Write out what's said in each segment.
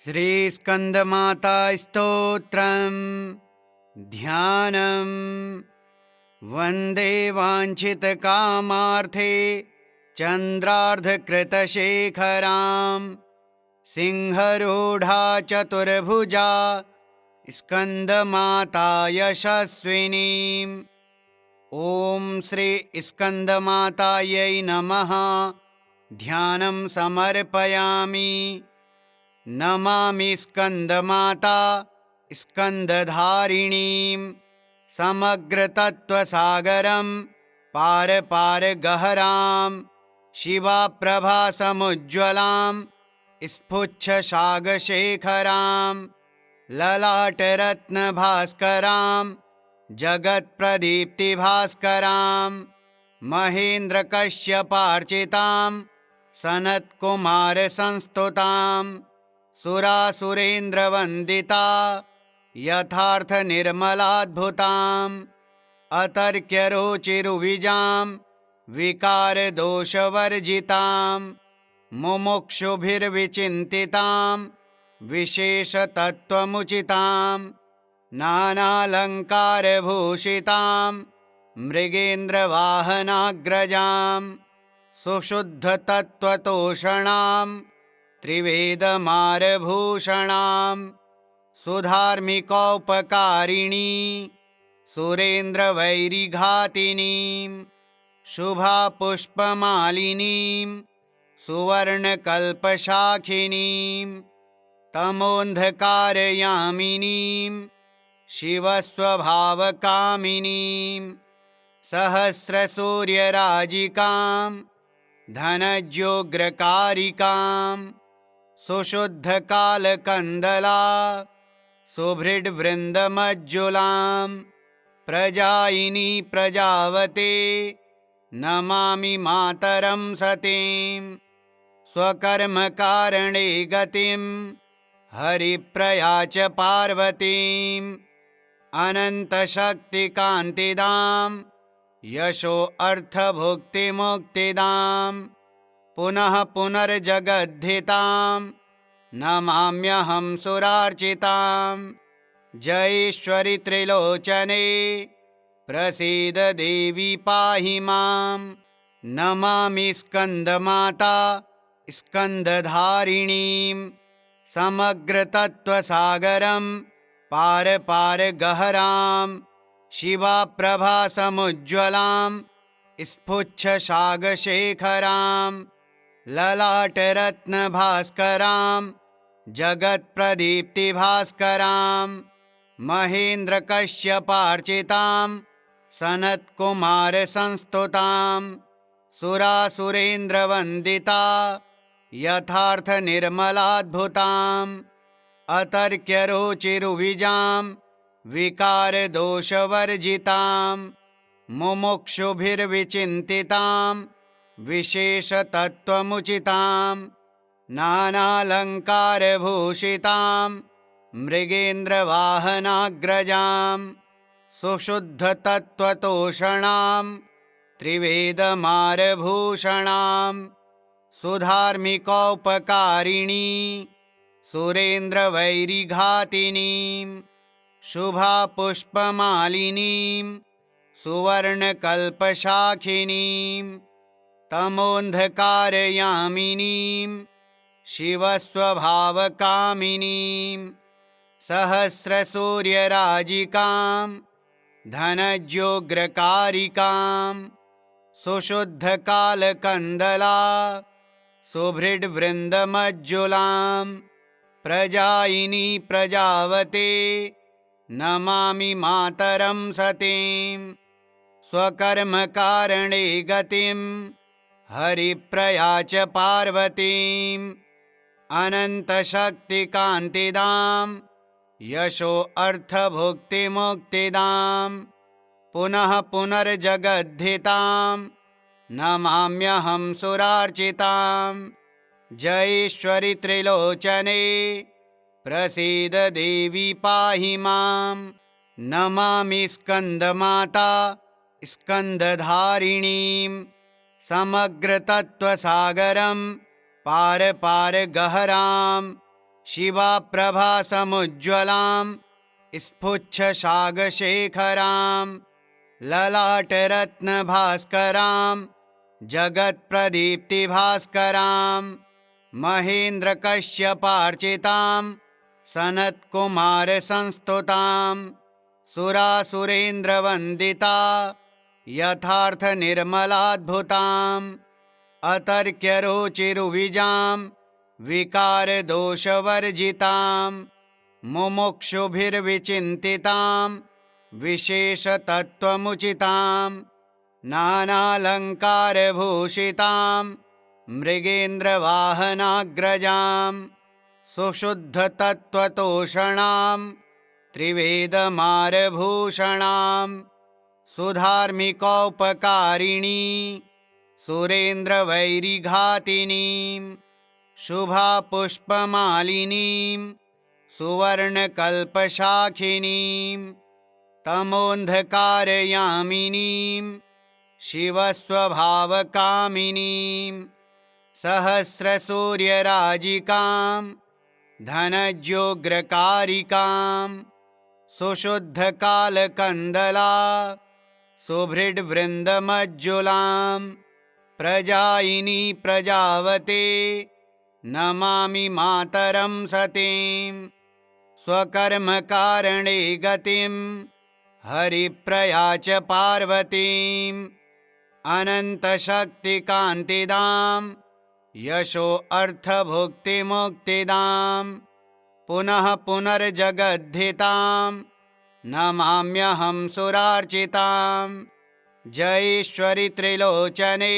श्रीस्कन्दमाता स्तोत्रम् ध्यानम्। वन्दे वाञ्छितकामार्थे चन्द्रार्धकृतशेखरां सिंहरूढा चतुर्भुजा स्कन्दमाता यशस्विनीम्। ॐ श्री स्कन्दमातायै नमः। ध्यानं समर्पयामि। नमामि स्कन्दमाता स्कन्दधारिणीं समग्रतत्त्वसागरं पार पार गहरां शिवाप्रभासमुज्ज्वलां स्फुच्छशागशेखरां ललाटरत्नभास्करां जगत्प्रदीप्तिभास्करां महेन्द्रकश्यपार्चितां सनत्कुमारसंस्तुतां सुरासुरेन्द्रवन्दिता यथार्थनिर्मलाद्भुताम् अतर्क्यरुचिरुविजां विकारदोषवर्जितां मुमुक्षुभिर्विचिन्तितां विशेषतत्त्वमुचितां नानालङ्कारभूषितां मृगेन्द्रवाहनाग्रजां सुशुद्धतत्त्वतोषणां त्रिवेदमारभूषणां सुधार्मिकौपकारिणी सुरेन्द्रवैरिघातिनीं शुभापुष्पमालिनीं सुवर्णकल्पशाखिनीं तमोन्धकारयामिनीं शिवस्वभावकामिनीं सहस्रसूर्यराजिकां धनज्योग्रकारिकां सुशुद्धकालकन्दला सुभृड्वृन्दमज्जुलां प्रजायिनी प्रजावते नमामि मातरं सतीं स्वकर्मकारणे गतिं हरिप्रया च पार्वतीं अनन्तशक्तिकान्तिदां यशो अर्थभुक्तिमुक्तिदां पुनः पुनर्जगद्धितां नमाम्यहं सुरार्चितां जयेश्वरि त्रिलोचने प्रसीद देवी पाहि मां। नमामि स्कन्दमाता स्कन्दधारिणीं समग्रतत्त्वसागरं पार पार गहरां शिवाप्रभासमुज्ज्वलां स्फुच्छशागशेखरां ललाटरत्नभास्करां जगत्प्रदीप्तिभास्करां महेन्द्रकश्यपार्चितां सनत्कुमारसंस्तुतां सुरासुरेन्द्रवन्दिता यथार्थनिर्मलाद्भुताम् अतर्क्यरुचिरुविजां विकारदोषवर्जितां मुमुक्षुभिर्विचिन्तितां विशेषतत्त्वमुचितां नानालङ्कारभूषितां मृगेन्द्रवाहनाग्रजां सुशुद्धतत्त्वतोषणां त्रिवेदमारभूषणां सुधार्मिकौपकारिणी सुरेन्द्रवैरिघातिनीं शुभापुष्पमालिनीं सुवर्णकल्पशाखिनीं तमोन्धकारयामिनीं शिवस्वभावकामिनीं सहस्रसूर्यराजिकां धनज्योग्रकारिकां सुशुद्धकालकन्दला सुभृड्वृन्दमज्जुलां प्रजायिनी प्रजावते नमामि मातरं सतीं स्वकर्मकारणे गतिं हरिप्रया च पार्वतीं अनन्तशक्तिकान्तिदां यशो अर्थभुक्तिमुक्तिदां पुनः पुनर्जगद्धितां नमाम्यहं सुरार्चितां जयेश्वरि त्रिलोचने प्रसीद देवी पाहि मां। नमामि स्कन्दमाता स्कन्दधारिणीं समग्रतत्त्वसागरं पार पार गहरां शिवाप्रभासमुज्ज्वलां स्फुच्छसागशेखरां ललाटरत्नभास्करां जगत्प्रदीप्तिभास्करां महेन्द्रकश्यपार्चितां सनत्कुमारसंस्तुतां सुरासुरेन्द्रवन्दिता यथार्थनिर्मलाद्भुताम् अतर्क्यरुचिरुविजां विकारदोषवर्जितां मुमुक्षुभिर्विचिन्तितां विशेषतत्त्वमुचितां नानालङ्कारभूषितां मृगेन्द्रवाहनाग्रजां सुशुद्धतत्त्वतोषणां त्रिवेदमारभूषणां सुधार्मिकौपकारिणी सुरेन्द्रवैरिघातिनीं शुभापुष्पमालिनीं सुवर्णकल्पशाखिनीं तमोन्धकारयामिनीं शिवस्वभावकामिनीं सहस्रसूर्यराजिकां धनज्योग्रकारिकां सुशुद्धकालकन्दला सुभृड्वृन्दमज्जुलां प्रजायिनी प्रजावते नमामि मातरं सतीं स्वकर्मकारणे गतिं हरिप्रया च पार्वतीं अनन्तशक्तिकान्तिदां यशो अर्थभुक्तिमुक्तिदां पुनः पुनर्जगद्धितां नमाम्यहं सुरार्चितां जयेश्वरि त्रिलोचने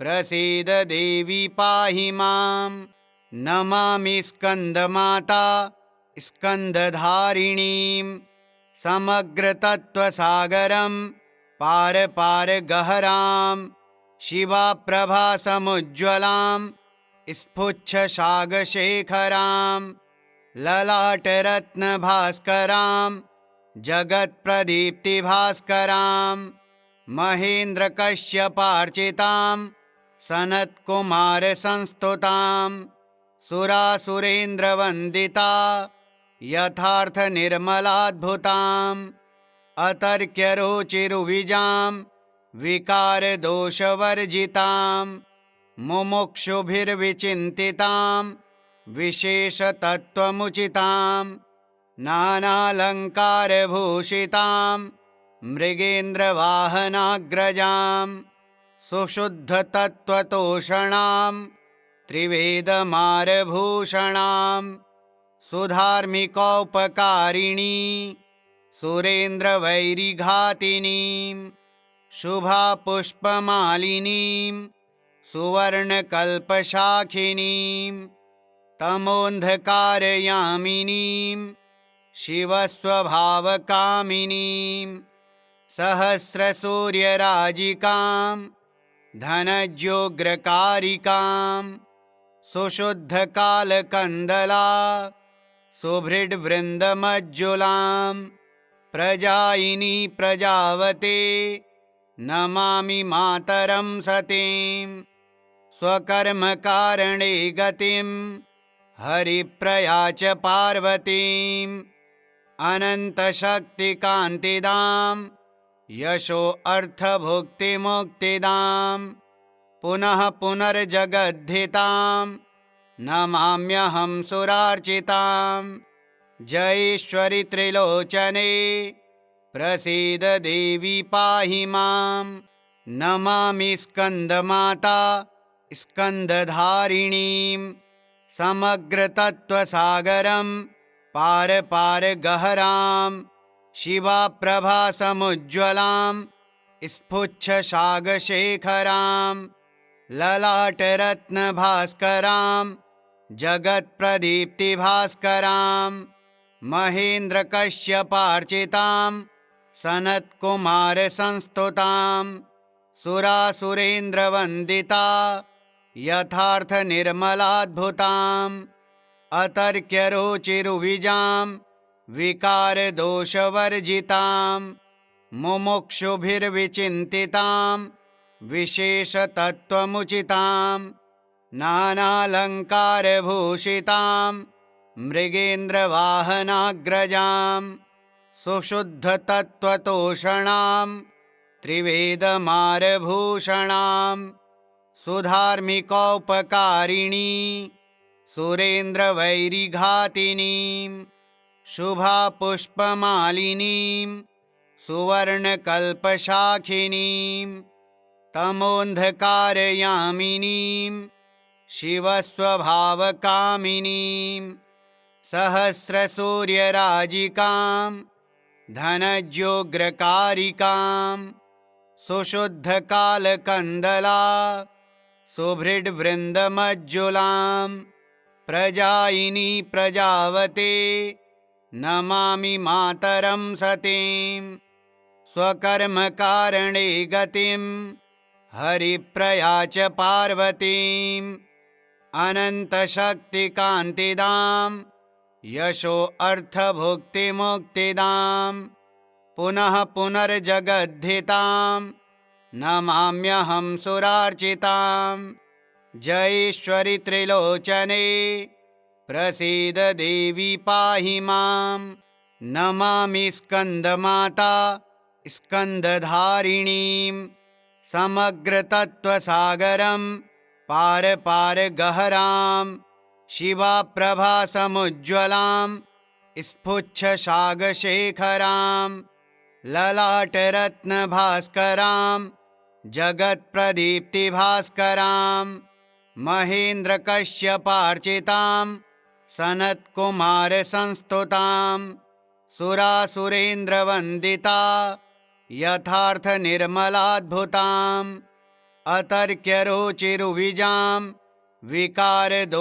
प्रसीद देवी पाहि मां नमामि स्कन्दमाता स्कन्दधारिणीं समग्रतत्त्वसागरं पार पार गहरां शिवाप्रभासमुज्ज्वलां स्फुच्छसागशेखरां ललाटरत्नभास्करां जगत्प्रदीप्तिभास्करां महेन्द्रकश्यपार्चितां सनत्कुमारसंस्तुतां सुरासुरेन्द्रवन्दिता यथार्थनिर्मलाद्भुताम् अतर्क्यरुचिरुविजां विकारदोषवर्जितां मुमुक्षुभिर्विचिन्तितां विशेषतत्त्वमुचितां नानालङ्कारभूषितां मृगेन्द्रवाहनाग्रजां सुशुद्धतत्त्वतोषणां त्रिवेदमारभूषणां सुधार्मिकौपकारिणी सुरेन्द्रवैरिघातिनीं शुभापुष्पमालिनीं सुवर्णकल्पशाखिनीं तमोन्धकारयामिनीं शिवस्वभावकामिनीं सहस्रसूर्यराजिकां धनज्योग्रकारिकां सुशुद्धकालकन्दला सुभृड्वृन्दमज्जुलां प्रजायिनी प्रजावते नमामि मातरं सतीं स्वकर्मकारणे गतिं हरिप्रया च पार्वतीं अनन्तशक्तिकान्तिदां यशो अर्थभुक्तिमुक्तिदां पुनः पुनर्जगद्धितां नमाम्यहं सुरार्चितां जयेश्वरि त्रिलोचने प्रसीद देवी पाहि मां नमामि स्कन्दमाता स्कन्दधारिणीं समग्रतत्त्वसागरं पार पार गहरां शिवाप्रभासमुज्ज्वलां स्फुच्छसागशेखरां ललाटरत्नभास्करां जगत्प्रदीप्तिभास्करां महेन्द्रकश्यपार्चितां सनत्कुमारसंस्तुतां सुरासुरेन्द्रवन्दिता यथार्थनिर्मलाद्भुताम् अतर्क्यरुचिरुविजां विकारदोषवर्जितां मुमुक्षुभिर्विचिन्तितां विशेषतत्त्वमुचितां नानालङ्कारभूषितां मृगेन्द्रवाहनाग्रजां सुशुद्धतत्त्वतोषणां त्रिवेदमारभूषणां सुधार्मिकौपकारिणी सुरेन्द्रवैरिघातिनीं शुभापुष्पमालिनीं सुवर्णकल्पशाखिनीं तमोन्धकारयामिनीं शिवस्वभावकामिनीं सहस्रसूर्यराजिकां धनज्योग्रकारिकां सुशुद्धकालकन्दला सुभृड्वृन्दमज्जुलां प्रजायिनी प्रजावते नमामि मातरं सतीं स्वकर्मकारणे गतिं हरिप्रया च पार्वतीम् अनन्तशक्तिकान्तिदां यशो अर्थभुक्तिमुक्तिदां पुनः पुनर्जगद्धितां नमाम्यहं सुरार्चितां जयेश्वरि त्रिलोचने प्रसीद देवी पाहि मां नमामि स्कन्दमाता स्कन्दधारिणीं समग्रतत्त्वसागरं पार पार गहरां शिवाप्रभासमुज्ज्वलां स्फुच्छशागशेखरां ललाटरत्नभास्करां जगत्प्रदीप्तिभास्करां महेन्द्रकश्यपार्चितां सनत्कुमारसंस्तुतां सुरासुरेन्द्रवन्दिता यथार्थनिर्मलाद्भुताम् अतर्क्यरुचिरुविजां विकारदोषवर्जितां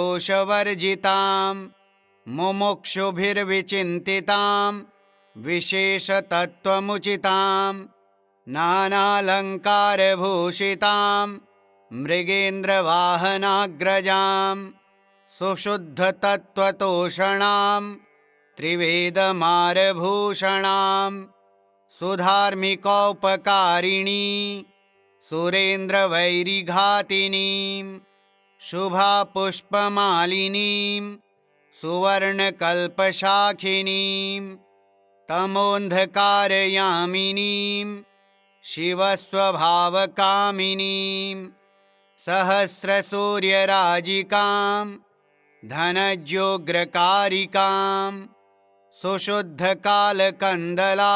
मुमुक्षुभिर्विचिन्तितां विशेषतत्त्वमुचितां नानालङ्कारभूषितां मृगेन्द्रवाहनाग्रजां सुशुद्धतत्त्वतोषणां त्रिवेदमारभूषणां सुधार्मिकौपकारिणी सुरेन्द्रवैरिघातिनीं शुभापुष्पमालिनीं सुवर्णकल्पशाखिनीं तमोन्धकारयामिनीं शिवस्वभावकामिनीं सहस्रसूर्यराजिकां धनज्योग्रकारिकां सुशुद्धकालकन्दला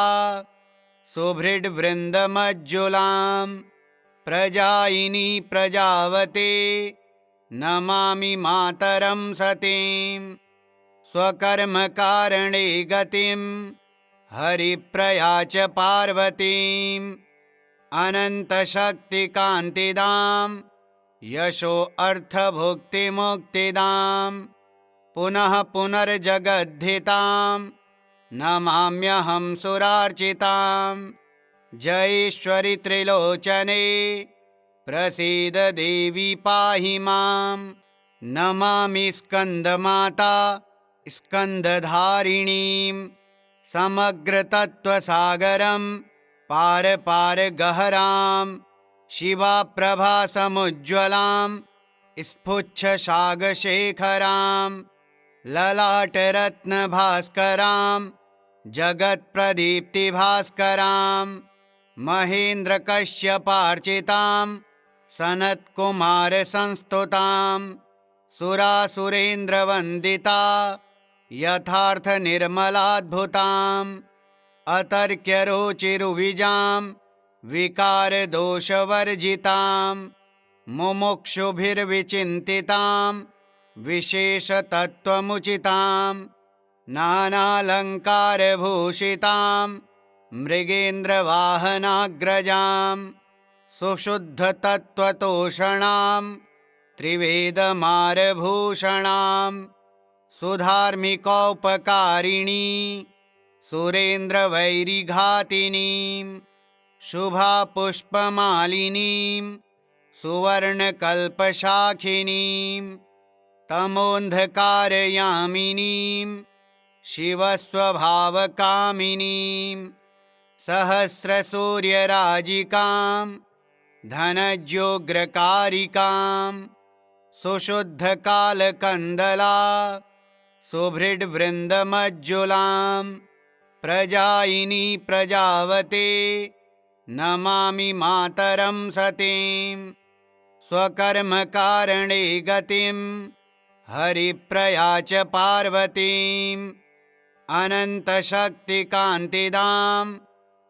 सुभृड्वृन्दमज्जुलां प्रजायिनी प्रजावते नमामि मातरं सतीं स्वकर्मकारणे गतिं हरिप्रया च पार्वतीम् अनन्तशक्तिकान्तिदां यशो अर्थभुक्तिमुक्तिदां पुनः पुनर्जगद्धितां नमाम्यहं सुरार्चितां जयेश्वरि त्रिलोचने प्रसीद देवी पाहि मां नमामि स्कन्दमाता स्कन्दधारिणीं समग्रतत्त्वसागरं पार पार गहरां शिवाप्रभासमुज्ज्वलां स्फुच्छशागशेखरां ललाटरत्नभास्करां जगत्प्रदीप्तिभास्करां महेन्द्रकश्यपार्चितां सनत्कुमारसंस्तुतां सुरासुरेन्द्रवन्दिता यथार्थनिर्मलाद्भुताम् अतर्क्यरुचिरुविजां विकारदोषवर्जितां मुमुक्षुभिर्विचिन्तितां विशेषतत्त्वमुचितां नानालङ्कारभूषितां मृगेन्द्रवाहनाग्रजां सुशुद्धतत्त्वतोषणां त्रिवेदमारभूषणां सुधार्मिकौपकारिणी सुरेन्द्रवैरिघातिनीं शुभापुष्पमालिनीं सुवर्णकल्पशाखिनीं तमोन्धकारयामिनीं शिवस्वभावकामिनीं सहस्रसूर्यराजिकां धनज्योग्रकारिकां सुशुद्धकालकन्दला सुभृड्वृन्दमज्जुलां प्रजायिनी प्रजावते नमामि मातरं सतीं स्वकर्मकारणे गतिं हरिप्रया च पार्वतीम् अनन्तशक्तिकान्तिदां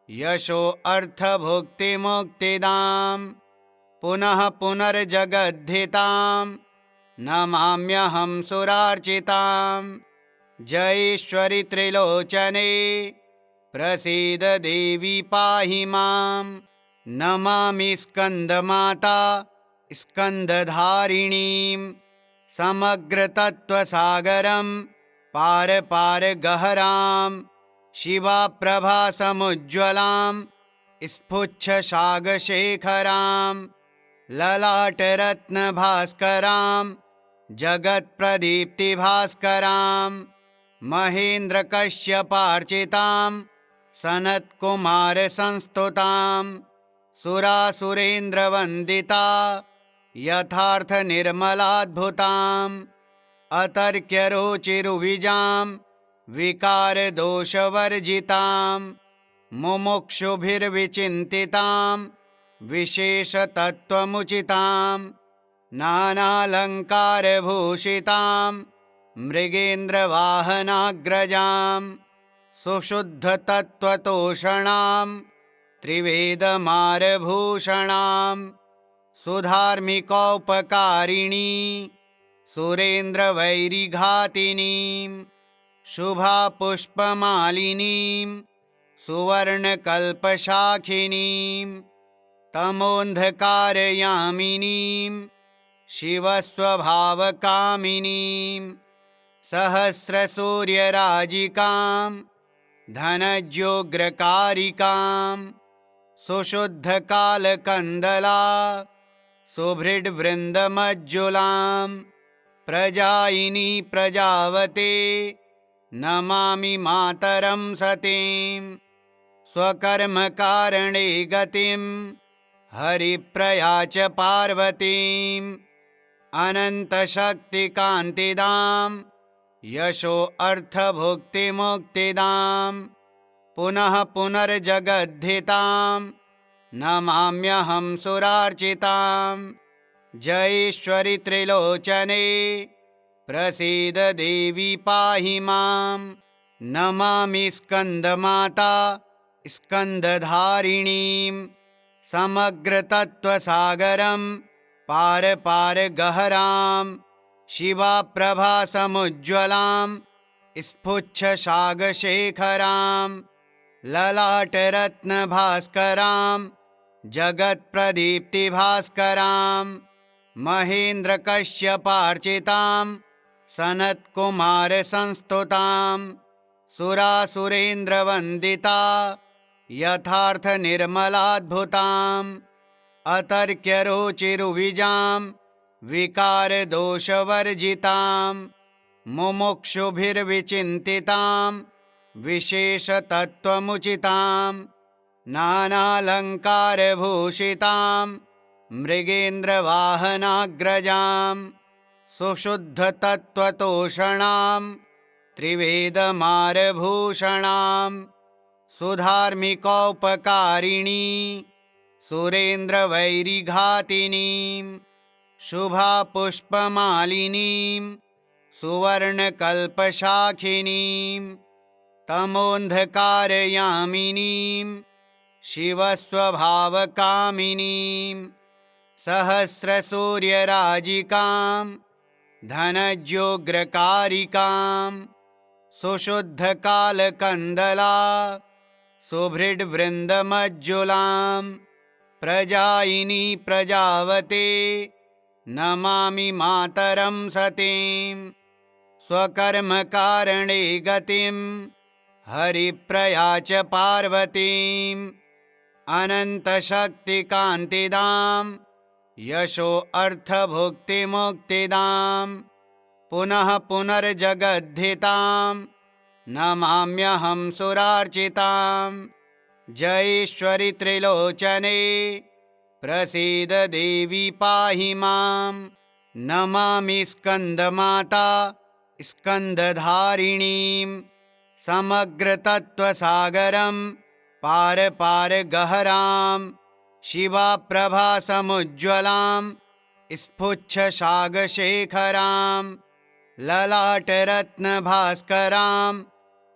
यशो अर्थभुक्तिमुक्तिदां पुनः पुनर्जगद्धितां नमाम्यहं सुरार्चितां जयेश्वरि त्रिलोचने प्रसीद देवी पाहि मां नमामि स्कन्दमाता स्कन्दधारिणीं समग्रतत्त्वसागरं पार पार गहरां शिवाप्रभासमुज्ज्वलां स्फुच्छशागशेखरां ललाटरत्नभास्करां जगत्प्रदीप्तिभास्करां महेन्द्रकश्यपार्चितां सनत्कुमारसंस्तुतां सुरासुरेन्द्रवन्दिता यथार्थनिर्मलाद्भुताम् अतर्क्यरुचिरुविजां विकारदोषवर्जितां मुमुक्षुभिर्विचिन्तितां विशेषतत्त्वमुचितां नानालङ्कारभूषितां मृगेन्द्रवाहनाग्रजां सुशुद्धतत्त्वतोषणां त्रिवेदमारभूषणां सुधार्मिकोपकारिणी सुरेन्द्रवैरिघातिनीं शुभापुष्पमालिनीं सुवर्णकल्पशाखिनीं तमोऽन्धकारयामिनीं शिवस्वभावकामिनीं सहस्रसूर्यराजिकां धनज्योग्रकारिकां सुशुद्धकालकन्दला सुभृड्वृन्दमज्जुलां प्रजायिनी प्रजावते नमामि मातरं सतीं स्वकर्मकारणे गतिं हरिप्रया च पार्वतीम् अनन्तशक्तिकान्तिदां यशो अर्थभुक्तिमुक्तिदां पुनः पुनर्जगद्धितां नमाम्यहं सुरार्चितां जयेश्वरि त्रिलोचने प्रसीद देवी पाहि मां नमामि स्कन्दमाता स्कन्दधारिणीं समग्रतत्त्वसागरं पार पार गहरां शिवाप्रभासमुज्ज्वलां स्फुच्छशागशेखरां ललाटरत्नभास्करां जगत्प्रदीप्तिभास्करां महेन्द्रकश्यपार्चितां सनत्कुमारसंस्तुतां सुरासुरेन्द्रवन्दिता यथार्थनिर्मलाद्भुताम् अतर्क्यरुचिरुविजां विकारदोषवर्जितां मुमुक्षुभिर्विचिन्तितां विशेषतत्त्वमुचितां नानालङ्कारभूषितां मृगेन्द्रवाहनाग्रजां सुशुद्धतत्त्वतोषणां त्रिवेदमारभूषणां सुधार्मिकोपकारिणी सुरेन्द्रवैरिघातिनीं शुभापुष्पमालिनीं सुवर्णकल्पशाखिनीं तमोऽन्धकारयामिनीं शिवस्वभावकामिनीं सहस्रसूर्यराजिकां धनज्योग्रकारिकां सुशुद्धकालकन्दला सुभृड्वृन्दमज्जुलां प्रजायिनी प्रजावते नमामि मातरं सतीं स्वकर्मकारणे गतिं हरिप्रया च पार्वतीम् अनन्तशक्तिकान्तिदां यशो अर्थभुक्तिमुक्तिदां पुनः पुनर्जगद्धितां नमाम्यहं सुरार्चितां जयेश्वरि त्रिलोचने प्रसीद देवी पाहि मां नमामि स्कन्दमाता स्कंदधारिणीं समग्रतत्त्वसागरं पार पार गहरां शिवाप्रभासमुज्ज्वलां स्फुच्छसागशेखरां ललाटरत्नभास्करां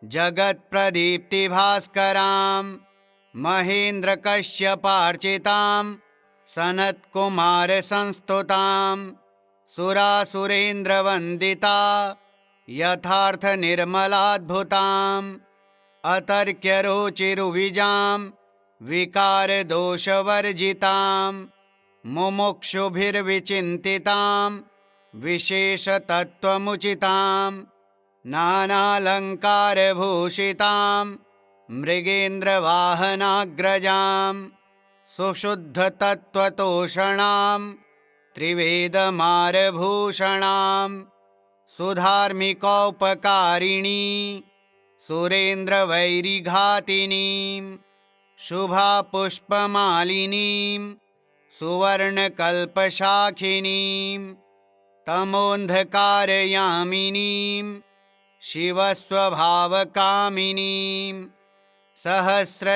जगत्प्रदीप्तिभास्करां महेन्द्रकश्यपार्चितां सनत्कुमारसंस्तुतां सुरासुरेन्द्रवन्दिता यथार्थनिर्मलाद्भुताम् अतर्क्यरुचिरुविजां विकारदोषवर्जितां मुमुक्षुभिर्विचिन्तितां विशेषतत्त्वमुचितां नानालङ्कारभूषितां मृगेन्द्रवाहनाग्रजां सुशुद्धतत्त्वतोषणां त्रिवेदमारभूषणां सुधार्मिकौपकारिणी सुरेन्द्रवैरिघातिनीं शुभापुष्पमालिनीं सुवर्णकल्पशाखिनीं तमोन्धकारयामिनीं शिवस्वभावकामिनीं सहस्रसूर्यराजिकां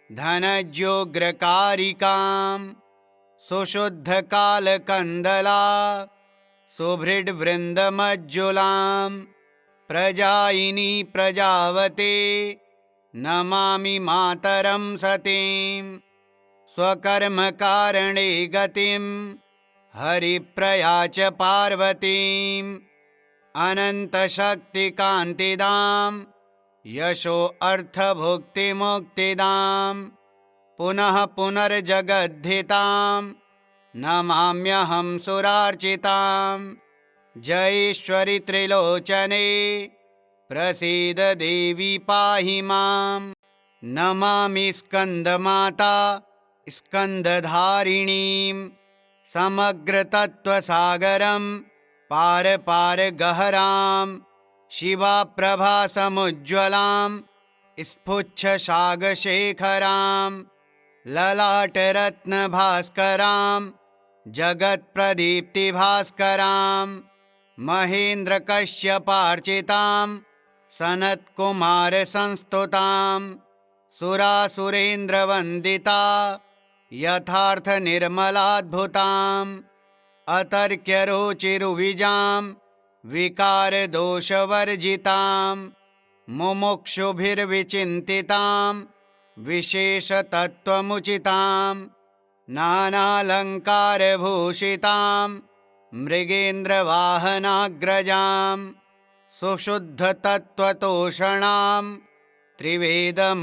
धनज्योग्रकारिकां सुशुद्धकालकन्दला सुभृड्वृन्दमज्जुलां प्रजायिनी प्रजावते नमामि मातरं सतीं स्वकर्मकारणे गतिं हरिप्रया च पार्वतीं अनन्तशक्तिकान्तिदां यशो अर्थभुक्तिमुक्तिदां पुनः पुनर्जगद्धितां नमाम्यहं सुरार्चितां जयेश्वरि त्रिलोचने प्रसीद देवी पाहि मां नमामि स्कन्दमाता स्कन्दधारिणीं समग्रतत्त्वसागरं पार पार गहरां शिवाप्रभासमुज्ज्वलां स्फुच्छसागशेखरां ललाटरत्नभास्करां जगत्प्रदीप्तिभास्करां महेन्द्रकश्यपार्चितां सनत्कुमारसंस्तुतां सुरासुरेन्द्रवन्दिता यथार्थनिर्मलाद्भुताम् अतर्क्यरुचिरुविजां विकारदोषवर्जितां मुमुक्षुभिर्विचिन्तितां विशेषतत्त्वमुचितां नानालङ्कारभूषितां मृगेन्द्रवाहनाग्रजां सुशुद्धतत्त्वतोषणां त्रिवेदमारभूषणां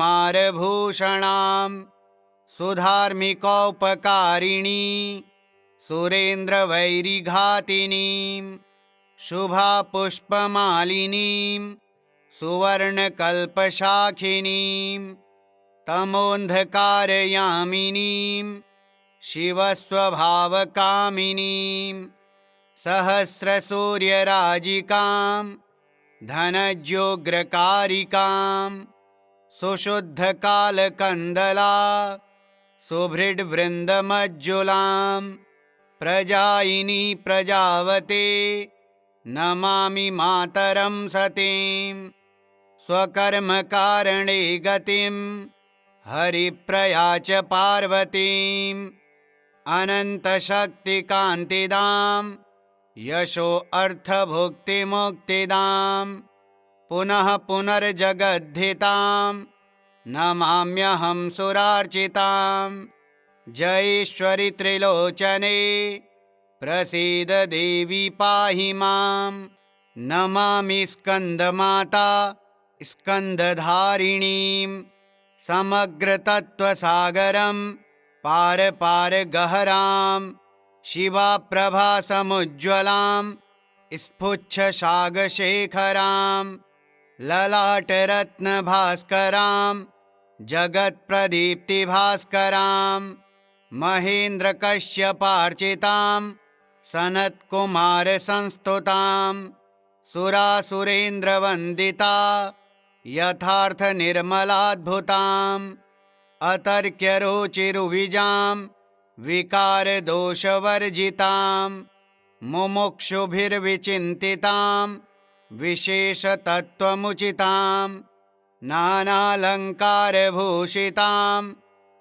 सुधार्मिकौपकारिणी सुरेन्द्रवैरिघातिनीं शुभापुष्पमालिनीं सुवर्णकल्पशाखिनीं तमोन्धकारयामिनीं शिवस्वभावकामिनीं सहस्रसूर्यराजिकां धनज्योग्रकारिकां सुशुद्धकालकन्दला सुभृड्वृन्दमज्जुलां प्रजायिनी प्रजावते नमामि मातरं सतीं स्वकर्मकारणे गतिं हरिप्रया च पार्वतीं अनन्तशक्तिकान्तिदां यशो अर्थभुक्तिमुक्तिदां पुनः पुनर्जगद्धितां नमाम्यहं सुरार्चितां जयेश्वरि त्रिलोचने प्रसीद देवी पाहि मां नमामि स्कन्दमाता स्कन्दधारिणीं समग्रतत्त्वसागरं पार पार गहरां शिवाप्रभासमुज्ज्वलां स्फुच्छसागशेखरां ललाटरत्नभास्करां जगत्प्रदीप्तिभास्करां महेन्द्रकश्यपार्चितां सनत्कुमारसंस्तुतां सुरासुरेन्द्रवन्दिता यथार्थनिर्मलाद्भुताम् अतर्क्यरुचिरुविजां विकारदोषवर्जितां मुमुक्षुभिर्विचिन्तितां विशेषतत्त्वमुचितां नानालङ्कारभूषितां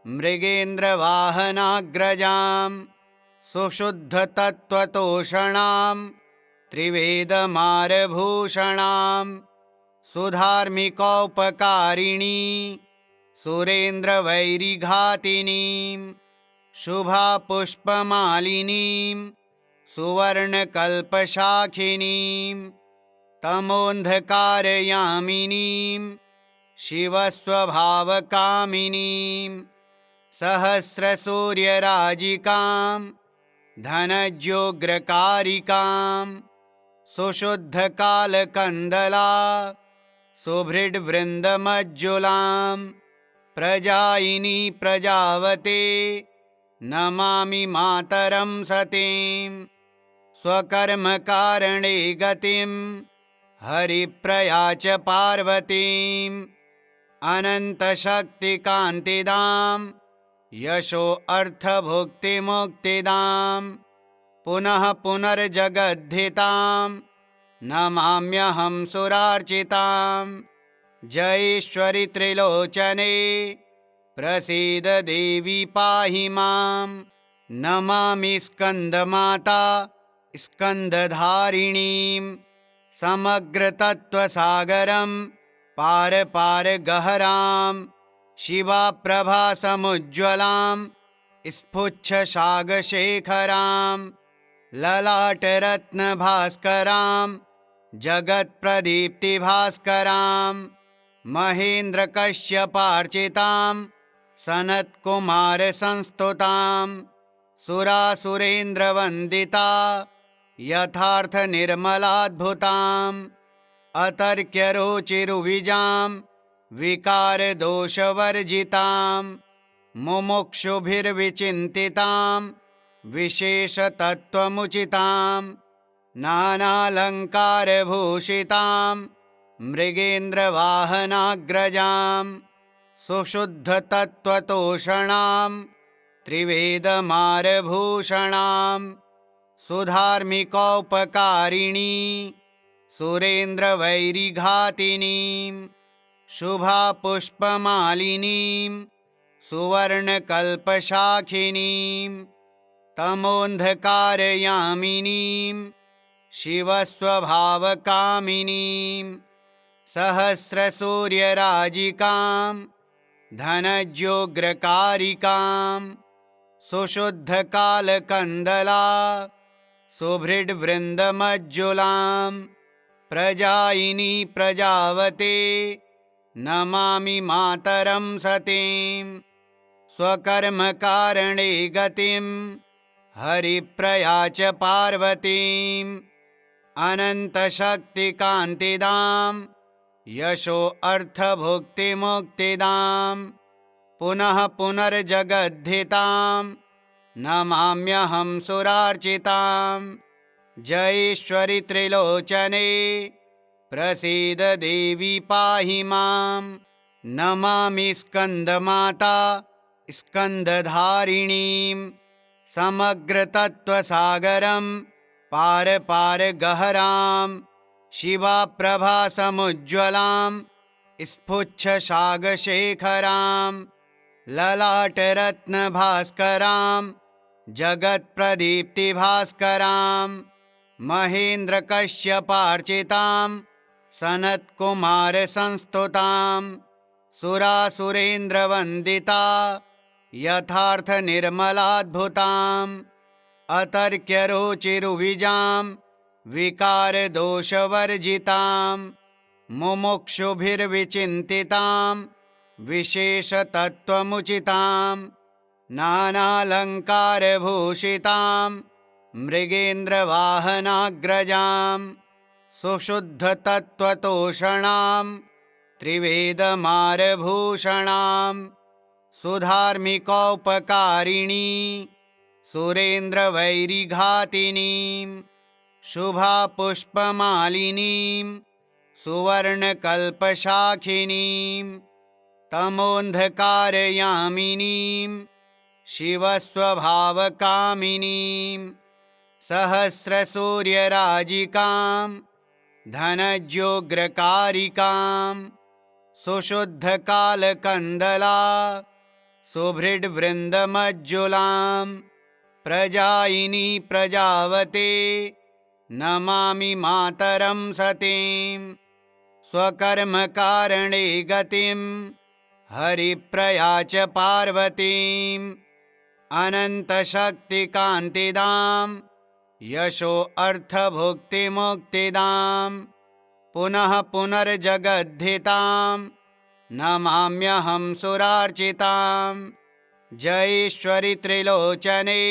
मृगेन्द्रवाहनाग्रजां सुशुद्धतत्त्वतोषणां त्रिवेदमारभूषणां सुधार्मिकौपकारिणी सुरेन्द्रवैरिघातिनीं शुभापुष्पमालिनीं सुवर्णकल्पशाखिनीं तमोन्धकारयामिनीं शिवस्वभावकामिनीं सहस्रसूर्यराजिकां धनज्योग्रकारिकां सुशुद्धकालकन्दला सुभृड्वृन्दमज्जुलां प्रजायिनी प्रजावते नमामि मातरं सतीं स्वकर्मकारणे गतिं हरिप्रया च पार्वतीं अनन्तशक्तिकान्तिदां यशो अर्थभुक्तिमुक्तिदां पुनः पुनर्जगद्धितां नमाम्यहं सुरार्चितां जयेश्वरि त्रिलोचने प्रसीद देवी पाहि मां नमामि स्कन्दमाता स्कन्दधारिणीं समग्रतत्त्वसागरं पार पार गहरां शिवाप्रभासमुज्ज्वलां स्फुच्छशागशेखरां ललाटरत्नभास्करां जगत्प्रदीप्तिभास्करां महेन्द्रकश्यपार्चितां सनत्कुमारसंस्तुतां सुरासुरेन्द्रवन्दिता यथार्थनिर्मलाद्भुताम् अतर्क्यरुचिरुविजां विकारदोषवर्जितां मुमुक्षुभिर्विचिन्तितां विशेषतत्त्वमुचितां नानालङ्कारभूषितां मृगेन्द्रवाहनाग्रजां सुशुद्धतत्त्वतोषणां त्रिवेदमारभूषणां सुधार्मिकौपकारिणी सुरेन्द्रवैरिघातिनीं शुभापुष्पमालिनीं सुवर्णकल्पशाखिनीं तमोन्धकारयामिनीं शिवस्वभावकामिनीं सहस्रसूर्यराजिकां धनज्योग्रकारिकां सुशुद्धकालकन्दला सुभृड्वृन्दमज्जुलां प्रजायिनी प्रजावते नमामि मातरं सतीं स्वकर्मकारणे गतिं हरिप्रया च पार्वतीं अनन्तशक्तिकान्तिदां यशो अर्थभुक्तिमुक्तिदां पुनः पुनर्जगद्धितां नमाम्यहं सुरार्चितां जयेश्वरि त्रिलोचने प्रसीद देवी पाहि मां नमामि स्कन्दमाता स्कन्दधारिणीं समग्रतत्त्वसागरं पार पार गहरां शिवाप्रभासमुज्ज्वलां स्फुच्छशागशेखरां ललाटरत्नभास्करां जगत्प्रदीप्तिभास्करां महेन्द्रकश्यपार्चितां सनत्कुमारसंस्तुतां सुरासुरेन्द्रवन्दिता यथार्थनिर्मलाद्भुताम् अतर्क्यरुचिरुविजां विकारदोषवर्जितां मुमुक्षुभिर्विचिन्तितां विशेषतत्त्वमुचितां नानालङ्कारभूषितां मृगेन्द्रवाहनाग्रजां सुशुद्धतत्त्वतोषणां त्रिवेदमारभूषणां सुधार्मिकौपकारिणी सुरेन्द्रवैरिघातिनीं शुभापुष्पमालिनीं सुवर्णकल्पशाखिनीं तमोन्धकारयामिनीं शिवस्वभावकामिनीं सहस्रसूर्यराजिकां धनज्योग्रकारिकां सुशुद्धकालकन्दला सुभृड्वृन्दमज्जुलां प्रजायिनी प्रजावते नमामि मातरं सतीं स्वकर्मकारणे गतिं हरिप्रया च पार्वतीं अनन्तशक्तिकान्तिदां यशो अर्थभुक्तिमुक्तिदां पुनः पुनर्जगद्धितां नमाम्यहं सुरार्चितां जयेश्वरि त्रिलोचने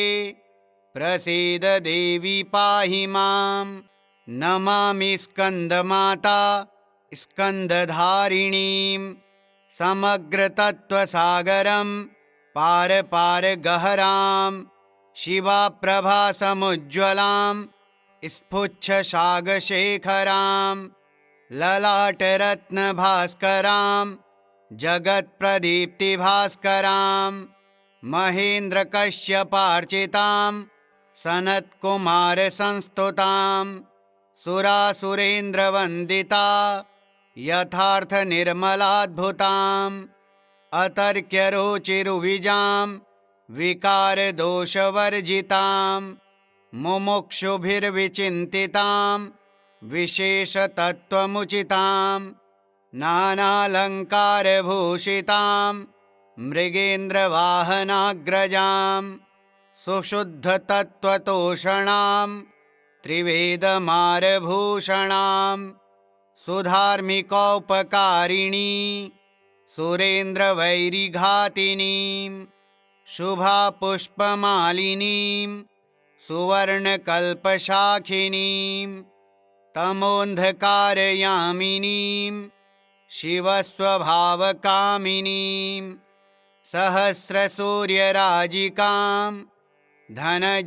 प्रसीद देवी पाहि मां नमामि स्कन्दमाता स्कन्दधारिणीं समग्रतत्त्वसागरं पार पार गहरां शिवाप्रभासमुज्ज्वलां स्फुच्छशागशेखरां ललाटरत्नभास्करां जगत्प्रदीप्तिभास्करां महेन्द्रकश्यपार्चितां सनत्कुमारसंस्तुतां सुरासुरेन्द्रवन्दिता यथार्थनिर्मलाद्भुताम् अतर्क्यरुचिरुविजां विकारदोषवर्जितां मुमुक्षुभिर्विचिन्तितां विशेषतत्त्वमुचितां नानालङ्कारभूषितां मृगेन्द्रवाहनाग्रजां सुशुद्धतत्त्वतोषणां त्रिवेदमारभूषणां सुधार्मिकोपकारिणी सुरेन्द्रवैरिघातिनीं शुभापुष्पमालिनीं सुवर्णकल्पशाखिनीं तमोन्धकारयामिनीं शिवस्वभावकामिनीं सहस्रसूर्यराजिकां धनज्योग्रकारिकां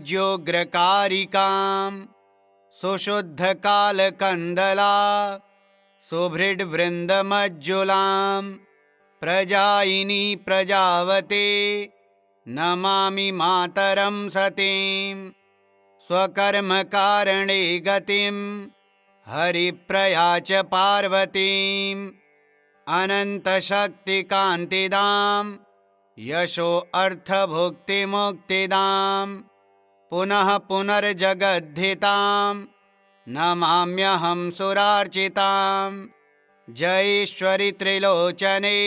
सुशुद्धकालकन्दला सुभृड्वृन्दमज्जुलां प्रजायिनी प्रजावते नमामि मातरं सतीं स्वकर्मकारणे गतिं हरिप्रया च पार्वतीं अनन्तशक्तिकान्तिदां यशो अर्थभुक्तिमुक्तिदां पुनः पुनर्जगद्धितां नमाम्यहं सुरार्चितां जयेश्वरि त्रिलोचने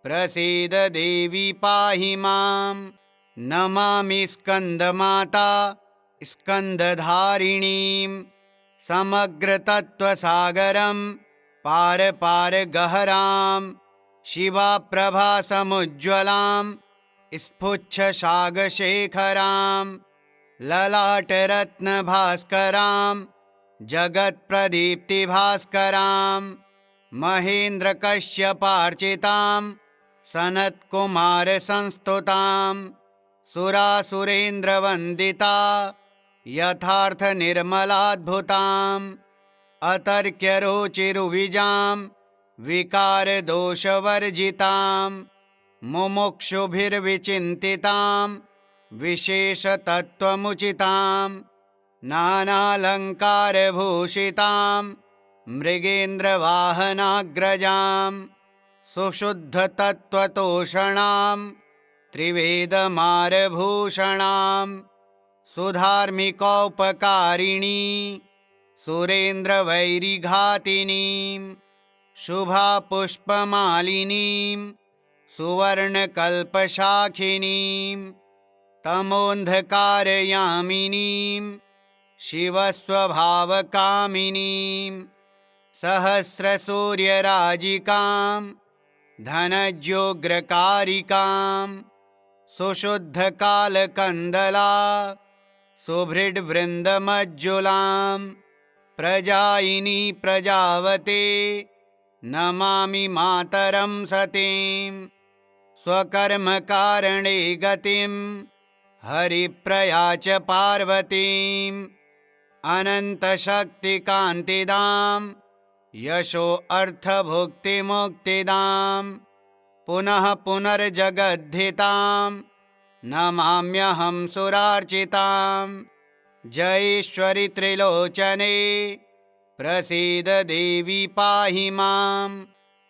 प्रसीद देवी पाहि मां नमामि स्कन्दमाता स्कन्दधारिणीं समग्रतत्त्वसागरं पार पार गहरां शिवाप्रभासमुज्ज्वलां स्फुच्छशागशेखरां ललाटरत्नभास्करां जगत्प्रदीप्तिभास्करां महेन्द्रकश्यपार्चितां सनत्कुमारसंस्तुतां सुरासुरेन्द्रवन्दिता यथार्थनिर्मलाद्भुताम् अतर्क्यरुचिरुविजां विकारदोषवर्जितां मुमुक्षुभिर्विचिन्तितां विशेषतत्त्वमुचितां नानालङ्कारभूषितां मृगेन्द्रवाहनाग्रजां सुशुद्धतत्त्वतोषणां त्रिवेदमारभूषणां सुधार्मिकोपकारिणी सुरेन्द्रवैरिघातिनीं शुभापुष्पमालिनीं सुवर्णकल्पशाखिनीं तमोन्धकारयामिनीं शिवस्वभावकामिनीं सहस्रसूर्यराजिकां धनज्योग्रकारिकां सुशुद्धकालकन्दला सुभृड्वृन्दमज्जुलां प्रजायिनी प्रजावते नमामि मातरं सतीं स्वकर्मकारणे गतिं हरिप्रया च पार्वतीं अनन्तशक्तिकान्तिदां यशो अर्थभुक्तिमुक्तिदां पुनः पुनर्जगद्धितां नमाम्यहं सुरार्चितां जयेश्वरि त्रिलोचने प्रसीद देवी पाहि मां।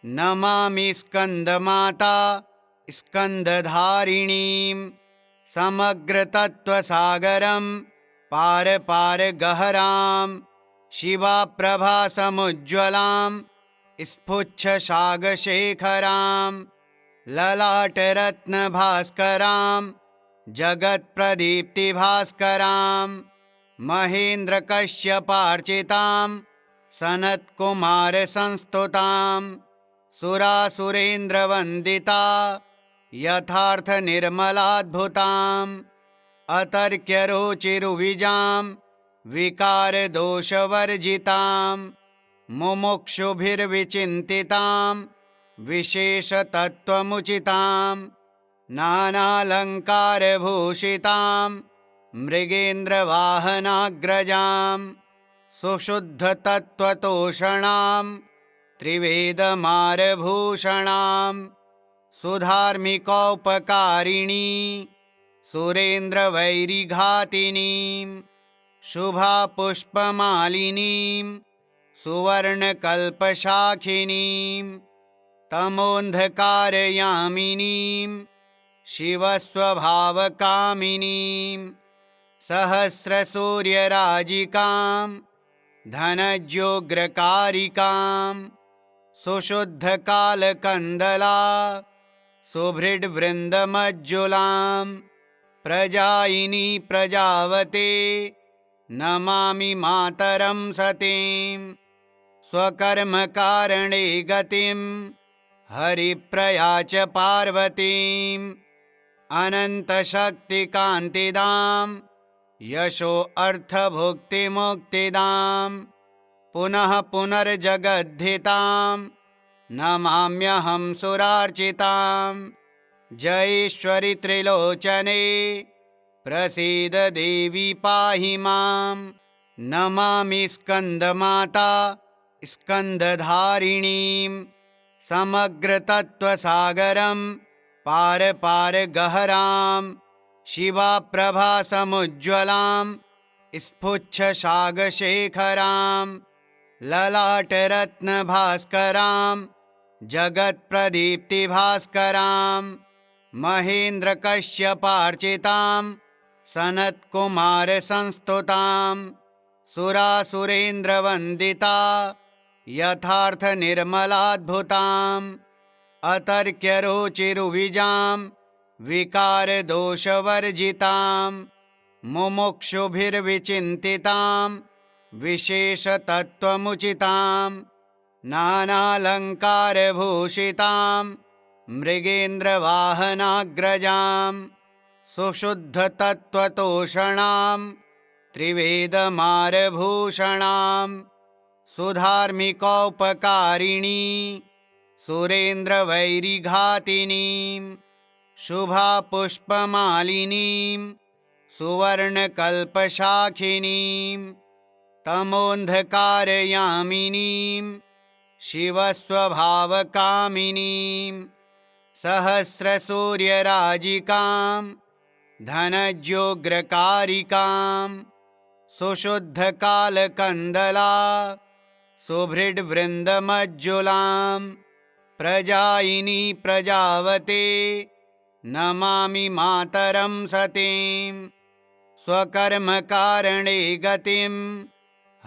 नमामि स्कन्दमाता स्कन्दधारिणीं समग्रतत्त्वसागरं पार पार गहरां शिवाप्रभासमुज्ज्वलां स्फुच्छशागशेखरां ललाटरत्नभास्करां जगत्प्रदीप्तिभास्करां महेन्द्रकश्यपार्चितां सनत्कुमारसंस्तुतां सुरासुरेन्द्रवन्दिता यथार्थनिर्मलाद्भुताम् अतर्क्यरुचिरुविजां विकारदोषवर्जितां मुमुक्षुभिर्विचिन्तितां विशेषतत्त्वमुचितां नानालङ्कारभूषितां मृगेन्द्रवाहनाग्रजां सुशुद्धतत्त्वतोषणां त्रिवेदमारभूषणां सुधार्मिकौपकारिणी सुरेन्द्रवैरिघातिनीं शुभापुष्पमालिनीं सुवर्णकल्पशाखिनीं तमोऽन्धकारयामिनीं शिवस्वभावकामिनीं सहस्रसूर्यराजिकां धनज्योग्रकारिकां सुशुद्धकालकन्दला सुभृड्वृन्दमज्जुलां प्रजायिनी प्रजावते नमामि मातरं सतीं स्वकर्मकारणे गतिं हरिप्रया च पार्वतीम् अनन्तशक्तिकान्तिदां यशो अर्थभुक्तिमुक्तिदां पुनः पुनर्जगद्धितां नमाम्यहं सुरार्चितां जयेश्वरि त्रिलोचने प्रसीद देवी पाहि मां। नमामि स्कन्दमाता स्कन्दधारिणीं समग्रतत्त्वसागरं पार पार गहरां शिवाप्रभासमुज्ज्वलां स्फुच्छशागशेखरां ललाटरत्नभास्करां जगत्प्रदीप्तिभास्करां महेन्द्रकश्यपार्चितां सनत्कुमारसंस्तुतां सुरासुरेन्द्रवन्दिता यथार्थनिर्मलाद्भुताम् अतर्क्यरुचिरुविजां विकारदोषवर्जितां मुमुक्षुभिर्विचिन्तितां विशेषतत्त्वमुचितां नानालङ्कारभूषितां मृगेन्द्रवाहनाग्रजां सुशुद्धतत्त्वतोषणां त्रिवेदमारभूषणां सुधार्मिकौपकारिणी सुरेन्द्रवैरिघातिनीं शुभापुष्पमालिनीं सुवर्णकल्पशाखिनीं तमोऽन्धकारयामिनीं शिवस्वभावकामिनीं सहस्रसूर्यराजिकां धनज्योग्रकारिकां सुशुद्धकालकन्दला सुभृड्वृन्दमज्जुलां प्रजायिनी प्रजावते नमामि मातरं सतीं स्वकर्मकारणे गतिं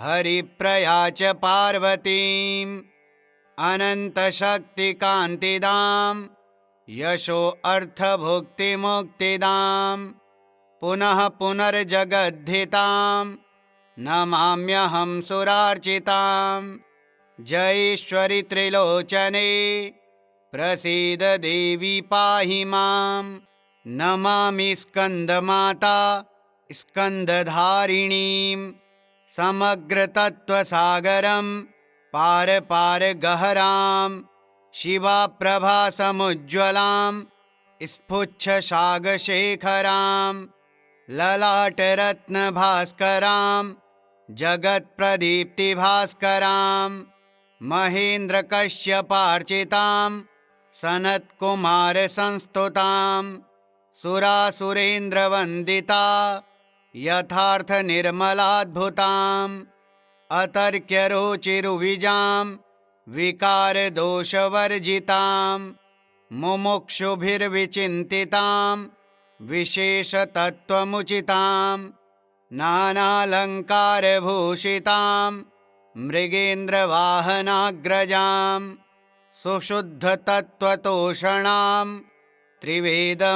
हरिप्रया च पार्वतीम् अनन्तशक्तिकान्तिदां यशो अर्थभुक्तिमुक्तिदां पुनः पुनर्जगद्धितां नमाम्यहं सुरार्चितां जयेश्वरि त्रिलोचने प्रसीद देवी पाहि मां। नमामि स्कन्दमाता स्कन्दधारिणीं समग्रतत्त्वसागरं पार पार गहरां शिवाप्रभासमुज्ज्वलां स्फुच्छशागशेखरां ललाटरत्नभास्करां जगत्प्रदीप्तिभास्करां महेन्द्रकश्यपार्चितां सनत्कुमारसंस्तुतां सुरासुरेन्द्रवन्दिता यथार्थनिर्मलाद्भुताम् अतर्क्यरुचिरुविजां विकारदोषवर्जितां मुमुक्षुभिर्विचिन्तितां विशेषतत्त्वमुचितां नानालङ्कारभूषितां मृगेन्द्रवाहनाग्रजां सुशुद्धतत्त्वतोषणां त्रिवेदमारभूषणां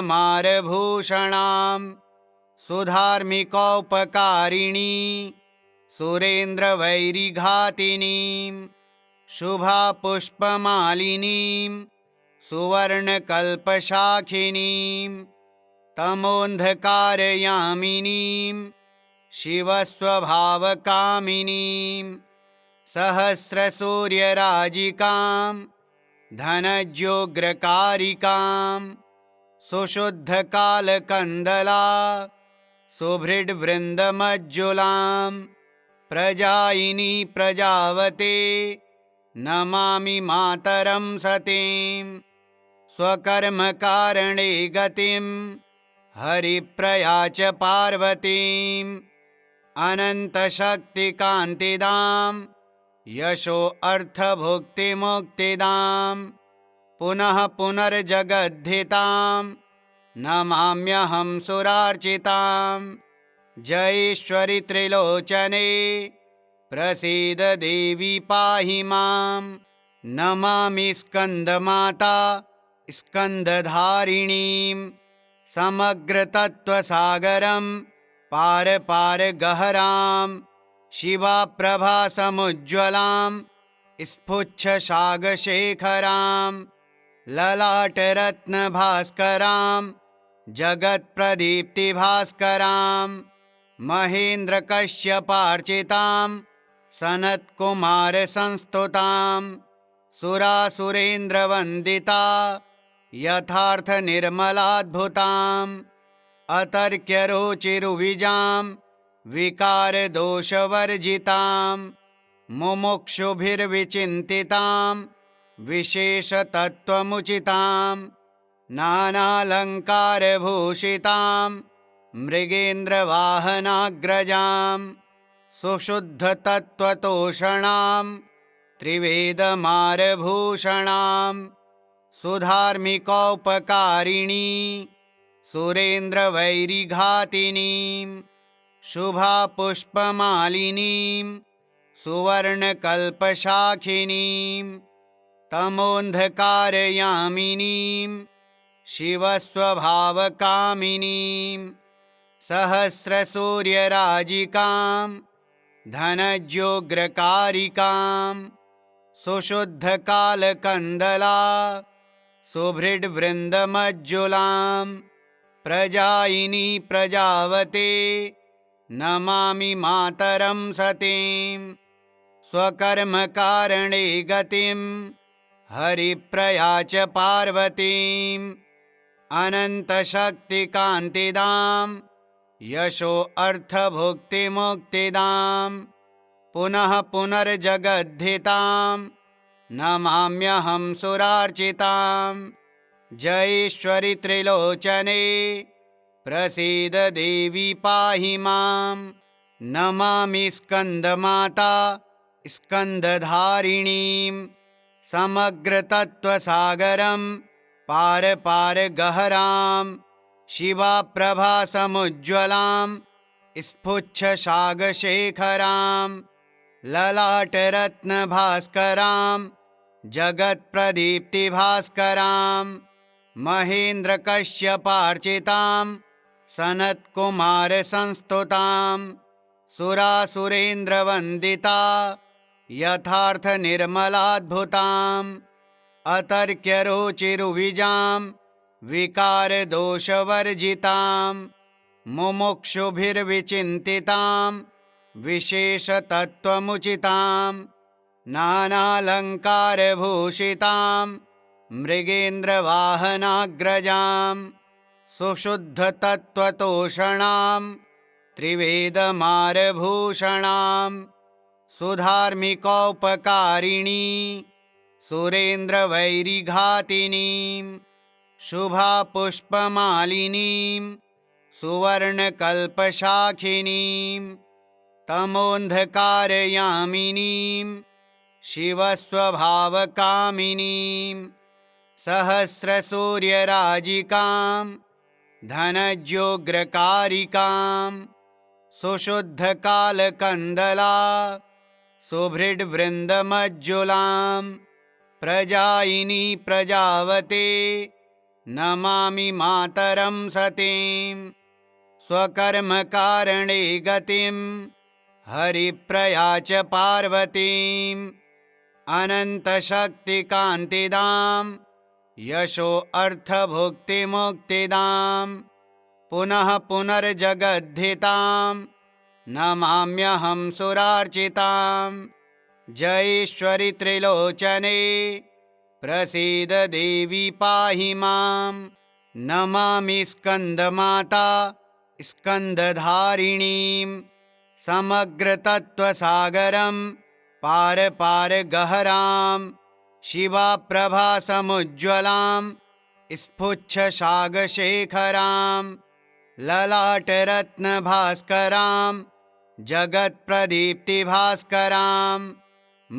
सुधार्मिकोपकारिणी सुरेन्द्रवैरिघातिनीं शुभापुष्पमालिनीं सुवर्णकल्पशाखिनीं तमोन्धकारयामिनीं शिवस्वभावकामिनीं सहस्रसूर्यराजिकां धनज्योग्रकारिकां सुशुद्धकालकन्दला सुभृड्वृन्दमज्जुलां प्रजायिनी प्रजावते नमामि मातरं सतीं स्वकर्मकारणे गतिं हरिप्रया च पार्वतीम् अनन्तशक्तिकान्तिदां यशो अर्थभुक्तिमुक्तिदां पुनः पुनर्जगद्धितां नमाम्यहं सुरार्चितां जयेश्वरि त्रिलोचने प्रसीद देवी पाहि मां नमामि स्कन्दमाता स्कन्दधारिणीं समग्रतत्त्वसागरं पार पार गहरां शिवाप्रभासमुज्ज्वलां स्फुच्छसागशेखरां ललाटरत्नभास्करां जगत्प्रदीप्तिभास्करां महेन्द्रकश्यपार्चितां सनत्कुमारसंस्तुतां सुरासुरेन्द्रवन्दिता यथार्थनिर्मलाद्भुताम् अतर्क्यरुचिरुविजां विकारदोषवर्जितां मुमुक्षुभिर्विचिन्तितां विशेषतत्त्वमुचितां नानालङ्कारभूषितां मृगेन्द्रवाहनाग्रजां सुशुद्धतत्त्वतोषणां त्रिवेदमारभूषणां सुधार्मिकोपकारिणी सुरेन्द्रवैरिघातिनीं शुभापुष्पमालिनीं सुवर्णकल्पशाखिनीं तमोन्धकारयामिनीं शिवस्वभावकामिनीं सहस्रसूर्यराजिकां धनज्योग्रकारिकां सुशुद्धकालकन्दला सुभृड्वृन्दमज्जुलां प्रजायिनी प्रजावते नमामि मातरं सतीं स्वकर्मकारणे गतिं हरिप्रया च पार्वतीम् अनन्तशक्तिकान्तिदां यशो अर्थभुक्तिमुक्तिदां पुनः पुनर्जगद्धितां नमाम्यहं सुरार्चितां जयेश्वरि त्रिलोचने प्रसीद देवी पाहि मां नमामि स्कन्दमाता स्कन्दधारिणीं समग्रतत्त्वसागरं पार पार गहरां शिवाप्रभासमुज्ज्वलां स्फुच्छसागशेखरां ललाटरत्नभास्करां जगत्प्रदीप्तिभास्करां महेन्द्रकश्यपार्चितां सनत्कुमारसंस्तुतां सुरासुरेन्द्रवन्दिता यथार्थनिर्मलाद्भुताम् अतर्क्यरुचिरुविजां विकारदोषवर्जितां मुमुक्षुभिर्विचिन्तितां विशेषतत्त्वमुचितां नानालङ्कारभूषितां मृगेन्द्रवाहनाग्रजां सुशुद्धतत्त्वतोषणां त्रिवेदमारभूषणां सुधार्मिकोपकारिणी सुरेन्द्रवैरिघातिनीं शुभापुष्पमालिनीं सुवर्णकल्पशाखिनीं तमोऽन्धकारयामिनीं शिवस्वभावकामिनीं सहस्रसूर्यराजिकां धनज्योग्रकारिकां सुशुद्धकालकन्दला सुभृड्वृन्दमज्जुलां प्रजायिनी प्रजावते नमामि मातरं सतीं स्वकर्मकारणे गतिं हरिप्रया च पार्वतीम् अनन्तशक्तिकान्तिदां यशो अर्थभुक्तिमुक्तिदां पुनः पुनर्जगद्धितां नमाम्यहं सुरार्चितां जयेश्वरि त्रिलोचने प्रसीद देवी पाहि मां नमामि स्कन्दमाता स्कन्दधारिणीं समग्रतत्त्वसागरं पार पार गहरां शिवाप्रभासमुज्ज्वलां स्फुच्छशागशेखरां ललाटरत्नभास्करां जगत्प्रदीप्तिभास्करां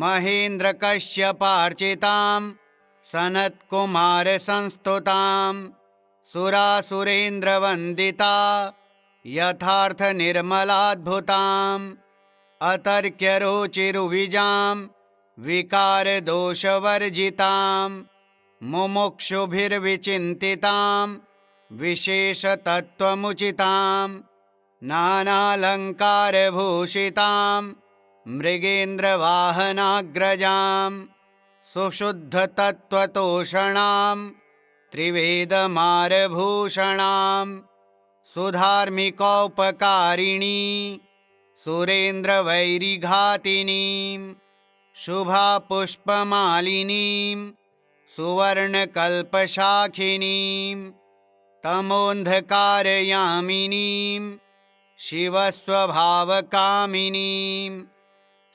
महेन्द्रकश्यपार्चितां सनत्कुमारसंस्तुतां सुरासुरेन्द्रवन्दिता यथार्थनिर्मलाद्भुताम् अतर्क्यरुचिरुविजां विकारदोषवर्जितां मुमुक्षुभिर्विचिन्तितां विशेषतत्त्वमुचितां नानालङ्कारभूषितां मृगेन्द्रवाहनाग्रजां सुशुद्धतत्त्वतोषणां त्रिवेदमारभूषणां सुधार्मिकोपकारिणी सुरेन्द्रवैरिघातिनीं शुभापुष्पमालिनीं सुवर्णकल्पशाखिनीं तमोऽन्धकारयामिनीं शिवस्वभावकामिनीं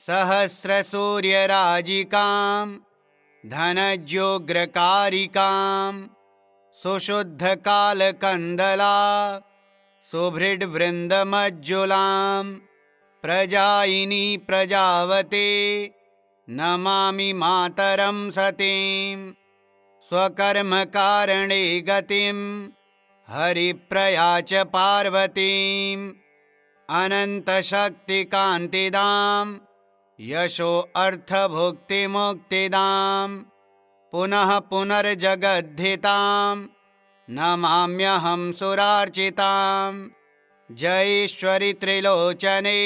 सहस्रसूर्यराजिकां धनज्योग्रकारिकां सुशुद्धकालकन्दला सुभृड्वृन्दमज्जुलां प्रजायिनी प्रजावते नमामि मातरं सतीं स्वकर्मकारणे गतिं हरिप्रया च पार्वतीम् अनन्तशक्तिकान्तिदां यशो अर्थभुक्तिमुक्तिदां पुनः पुनर्जगद्धितां नमाम्यहं सुरार्चितां जयेश्वरि त्रिलोचने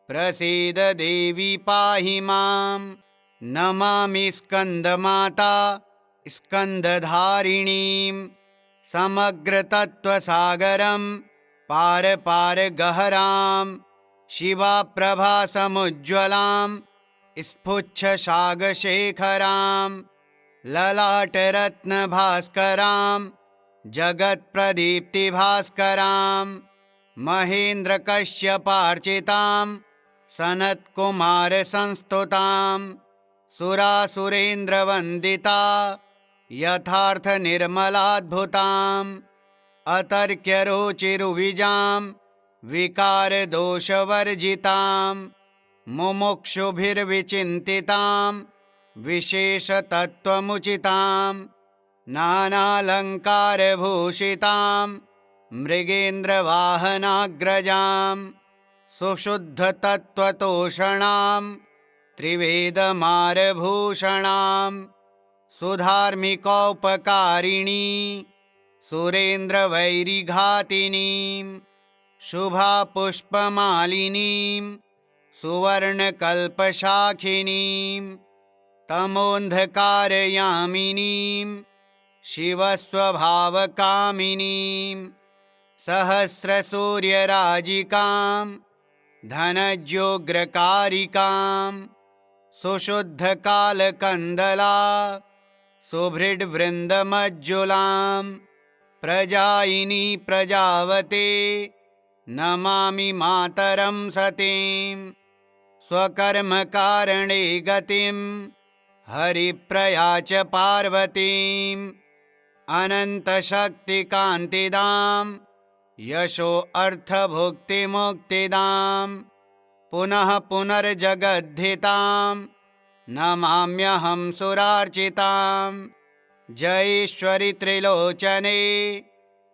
प्रसीद देवी पाहि मां नमामि स्कन्दमाता स्कन्दधारिणीं समग्रतत्त्वसागरं पार पार गहरां शिवाप्रभासमुज्ज्वलां स्फुच्छशागशेखरां ललाटरत्नभास्करां जगत्प्रदीप्तिभास्करां महेन्द्रकश्यपार्चितां सनत्कुमारसंस्तुतां सुरासुरेन्द्रवन्दिता यथार्थनिर्मलाद्भुताम् अतर्क्यरुचिरुविजां विकारदोषवर्जितां मुमुक्षुभिर्विचिन्तितां विशेषतत्त्वमुचितां नानालङ्कारभूषितां मृगेन्द्रवाहनाग्रजां सुशुद्धतत्त्वतोषणां त्रिवेदमारभूषणां सुधार्मिकोपकारिणी सुरेन्द्रवैरिघातिनीं शुभापुष्पमालिनीं सुवर्णकल्पशाखिनीं तमोऽन्धकारयामिनीं शिवस्वभावकामिनीं सहस्रसूर्यराजिकां धनज्योग्रकारिकां सुशुद्धकालकन्दला सुभृड्वृन्दमज्जुलां प्रजायिनी प्रजावते नमामि मातरं सतीं स्वकर्मकारणे गतिं हरिप्रया च पार्वतीम् अनन्तशक्तिकान्तिदां यशो अर्थभुक्तिमुक्तिदां पुनः पुनर्जगद्धितां नमाम्यहं सुरार्चितां। जयेश्वरि त्रिलोचने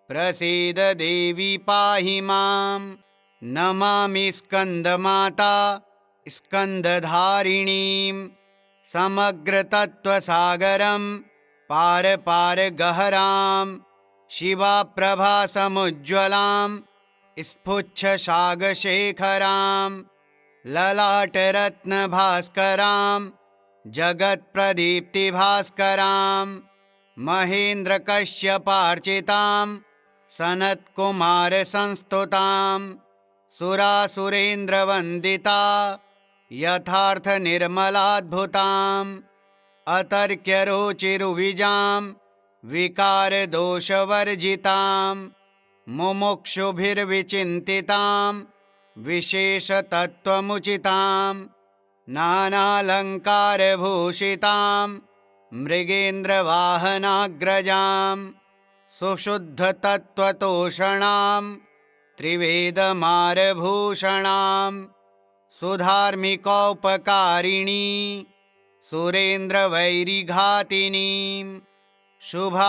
प्रसीद देवी पाहि मां। नमामि स्कन्दमाता स्कन्दधारिणीं समग्रतत्त्वसागरं पार पार गहरां शिवाप्रभासमुज्ज्वलां स्फुच्छसागशेखरां ललाटरत्नभास्करां जगत्प्रदीप्तिभास्करां महेन्द्रकश्यपार्चितां सनत्कुमारसंस्तुतां सुरासुरेन्द्रवन्दिता यथार्थनिर्मलाद्भुताम् अतर्क्यरुचिरुविजां विकारदोषवर्जितां मुमुक्षुभिर्विचिन्तितां विशेषतत्त्वमुचितां नानालङ्कारभूषितां मृगेन्द्रवाहनाग्रजां सुशुद्धतत्त्वतोषणां त्रिवेदमारभूषणां सुधार्मिकोपकारिणी सुरेन्द्रवैरिघातिनीं शुभापुष्पमालिनीं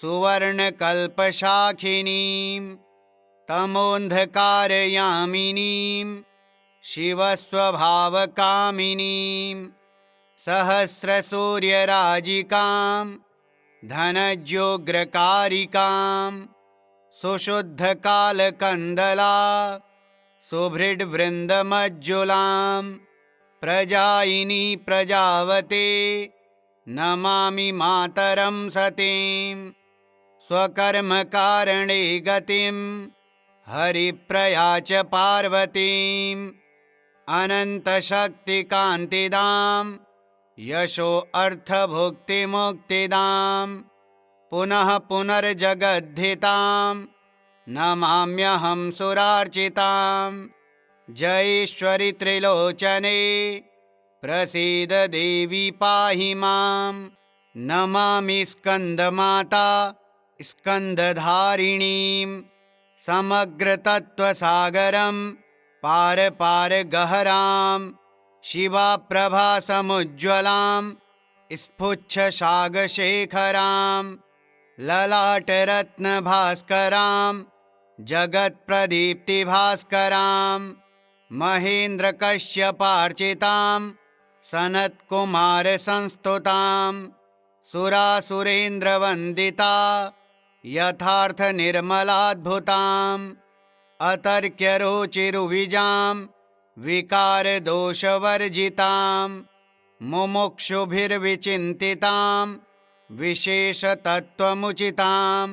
सुवर्णकल्पशाखिनीं तमोऽन्धकारयामिनीं शिवस्वभावकामिनीं सहस्रसूर्यराजिकां धनज्योग्रकारिकां सुशुद्धकालकन्दला सुभृड्वृन्दमज्जुलां प्रजायिनी प्रजावते नमामि मातरं सतीं। स्वकर्मकारणे गतिं हरिप्रयाच पार्वतीं अनन्तशक्तिकान्तिदां यशो अर्थभुक्तिमुक्तिदां पुनः पुनर्जगद्धितां नमाम्यहं सुरार्चितां। जयेश्वरि त्रिलोचने प्रसीद देवी पाहि मां। नमामि स्कन्दमाता स्कन्दधारिणीं समग्रतत्त्वसागरं पार पार गहरां शिवाप्रभासमुज्ज्वलां स्फुच्छसागशेखरां ललाटरत्नभास्करां जगत्प्रदीप्तिभास्करां महेन्द्रकश्यपार्चितां सनत्कुमारसंस्तुतां सुरासुरेन्द्रवन्दिता यथार्थनिर्मलाद्भुताम् अतर्क्यरुचिरुविजां विकारदोषवर्जितां मुमुक्षुभिर्विचिन्तितां विशेषतत्त्वमुचितां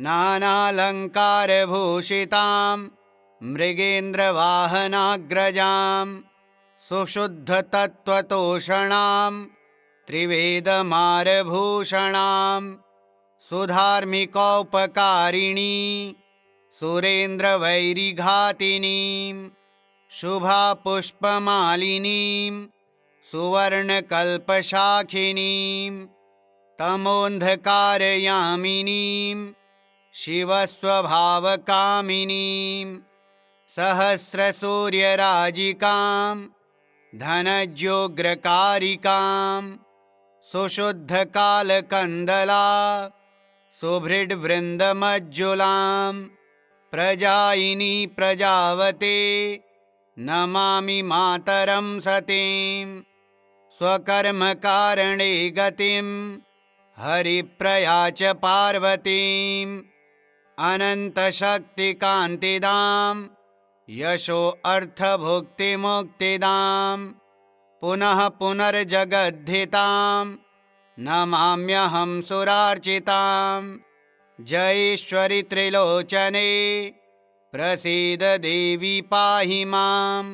नानालङ्कारभूषितां मृगेन्द्रवाहनाग्रजां सुशुद्धतत्त्वतोषणां त्रिवेदमारभूषणां सुधार्मिकोपकारिणी सुरेन्द्रवैरिघातिनीं शुभापुष्पमालिनीं सुवर्णकल्पशाखिनीं तमोऽन्धकारयामिनीं शिवस्वभावकामिनीं सहस्रसूर्यराजिकां धनज्योग्रकारिकां सुशुद्धकालकन्दला सुभृड्वृन्दमज्जुलां प्रजायिनी प्रजावते नमामि मातरं सतीं। स्वकर्मकारणे गतिं हरिप्रयाच पार्वतीं अनन्तशक्तिकान्तिदां यशो अर्थभुक्तिमुक्तिदां पुनः पुनर्जगद्धितां नमाम्यहं सुरार्चितां। जयेश्वरि त्रिलोचने प्रसीद देवी पाहि मां।